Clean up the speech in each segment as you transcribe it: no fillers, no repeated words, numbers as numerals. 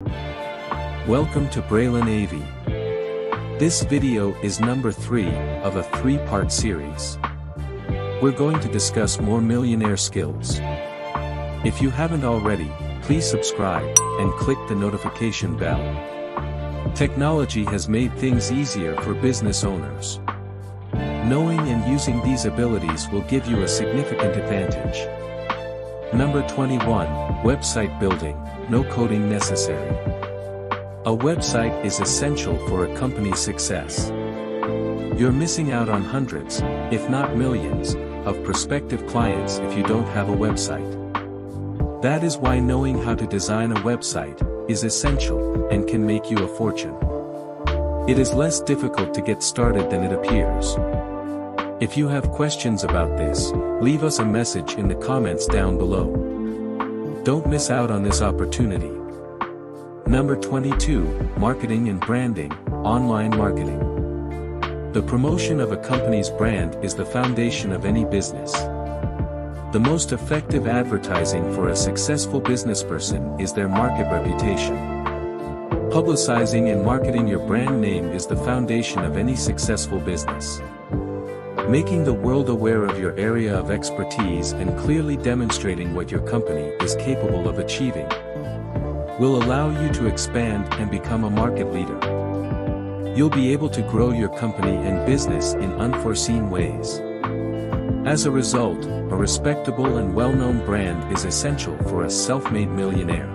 Welcome to Braylen AV. This video is number 3 of a 3-part series. We're going to discuss more millionaire skills. If you haven't already, please subscribe and click the notification bell. Technology has made things easier for business owners. Knowing and using these abilities will give you a significant advantage. Number 21, Website building, no coding necessary. A website is essential for a company's success. You're missing out on hundreds, if not millions, of prospective clients if you don't have a website. That is why knowing how to design a website is essential and can make you a fortune. It is less difficult to get started than it appears. If you have questions about this, leave us a message in the comments down below. Don't miss out on this opportunity. Number 22, Marketing and branding, online marketing. The promotion of a company's brand is the foundation of any business. The most effective advertising for a successful businessperson is their market reputation. Publicizing and marketing your brand name is the foundation of any successful business. Making the world aware of your area of expertise and clearly demonstrating what your company is capable of achieving will allow you to expand and become a market leader. You'll be able to grow your company and business in unforeseen ways. As a result, a respectable and well-known brand is essential for a self-made millionaire.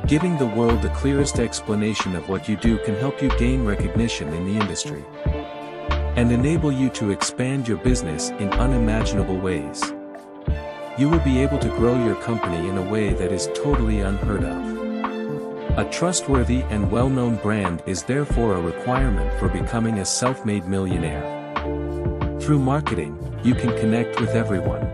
Giving the world the clearest explanation of what you do can help you gain recognition in the industry and enable you to expand your business in unimaginable ways. You will be able to grow your company in a way that is totally unheard of. A trustworthy and well-known brand is therefore a requirement for becoming a self-made millionaire. Through marketing, you can connect with everyone.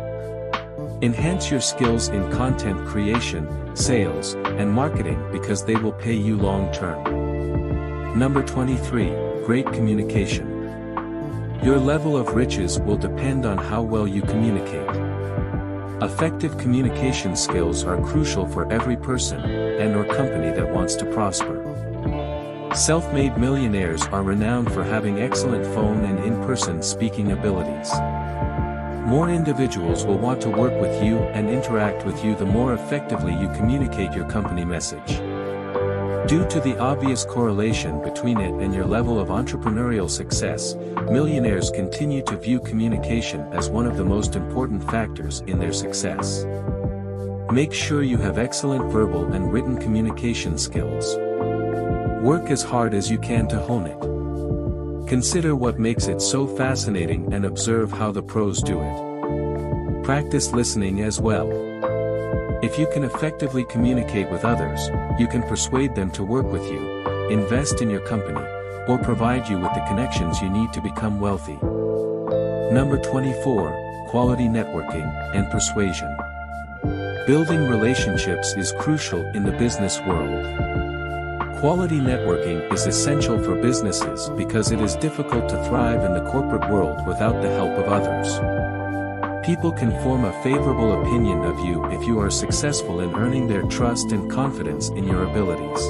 Enhance your skills in content creation, sales, and marketing because they will pay you long-term. Number 23, Great communication. Your level of riches will depend on how well you communicate. Effective communication skills are crucial for every person and/or company that wants to prosper. Self-made millionaires are renowned for having excellent phone and in-person speaking abilities. More individuals will want to work with you and interact with you the more effectively you communicate your company message. Due to the obvious correlation between it and your level of entrepreneurial success, millionaires continue to view communication as one of the most important factors in their success. Make sure you have excellent verbal and written communication skills. Work as hard as you can to hone it. Consider what makes it so fascinating and observe how the pros do it. Practice listening as well. If you can effectively communicate with others, you can persuade them to work with you, invest in your company, or provide you with the connections you need to become wealthy. Number 24, Quality networking and persuasion. Building relationships is crucial in the business world. Quality networking is essential for businesses because it is difficult to thrive in the corporate world without the help of others. People can form a favorable opinion of you if you are successful in earning their trust and confidence in your abilities.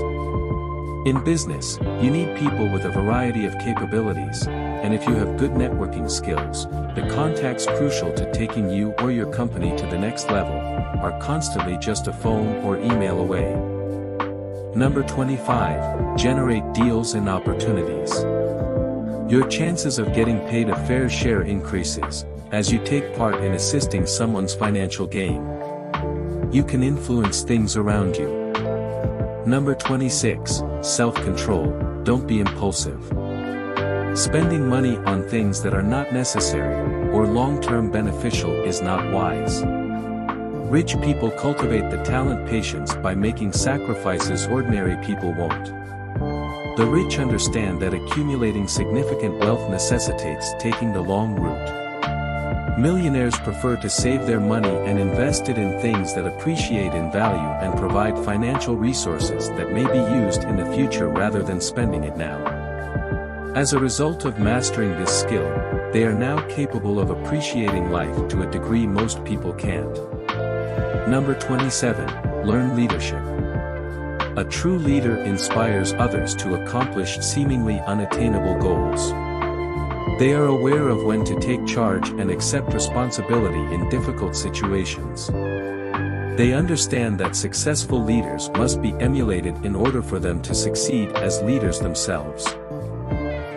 In business, you need people with a variety of capabilities, and if you have good networking skills, the contacts crucial to taking you or your company to the next level are constantly just a phone or email away. Number 25, Generate deals and opportunities. Your chances of getting paid a fair share increases as you take part in assisting someone's financial gain. You can influence things around you. Number 26, Self-control, don't be impulsive. Spending money on things that are not necessary or long-term beneficial is not wise. Rich people cultivate the talent patience by making sacrifices ordinary people won't. The rich understand that accumulating significant wealth necessitates taking the long route. Millionaires prefer to save their money and invest it in things that appreciate in value and provide financial resources that may be used in the future rather than spending it now. As a result of mastering this skill, they are now capable of appreciating life to a degree most people can't. Number 27, Learn leadership. A true leader inspires others to accomplish seemingly unattainable goals. They are aware of when to take charge and accept responsibility in difficult situations. They understand that successful leaders must be emulated in order for them to succeed as leaders themselves.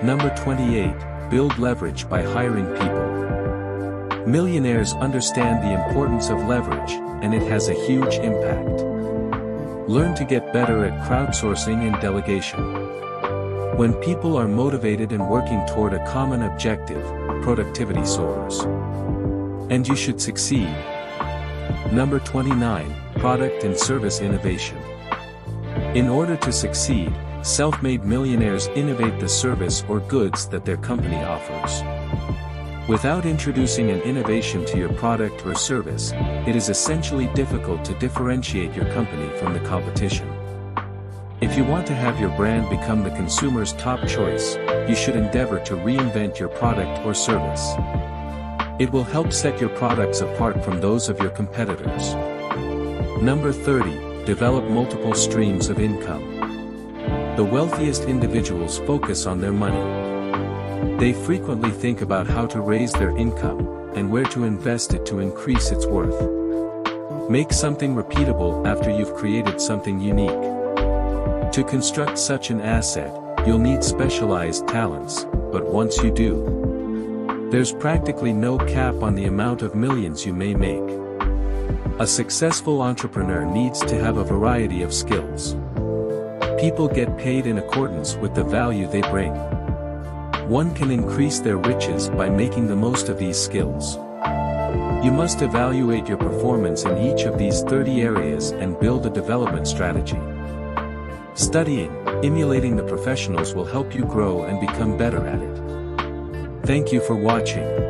Number 28, build leverage by hiring people. Millionaires understand the importance of leverage, and it has a huge impact. Learn to get better at crowdsourcing and delegation. When people are motivated and working toward a common objective, productivity soars. And you should succeed. Number 29, product and service innovation. In order to succeed, self-made millionaires innovate the service or goods that their company offers. Without introducing an innovation to your product or service, it is essentially difficult to differentiate your company from the competition. If you want to have your brand become the consumer's top choice, you should endeavor to reinvent your product or service. It will help set your products apart from those of your competitors. Number 30, develop multiple streams of income. The wealthiest individuals focus on their money. They frequently think about how to raise their income, and where to invest it to increase its worth. Make something repeatable after you've created something unique. To construct such an asset, you'll need specialized talents, but once you do, there's practically no cap on the amount of millions you may make. A successful entrepreneur needs to have a variety of skills. People get paid in accordance with the value they bring. One can increase their riches by making the most of these skills. You must evaluate your performance in each of these 30 areas and build a development strategy. Studying, emulating the professionals will help you grow and become better at it. Thank you for watching.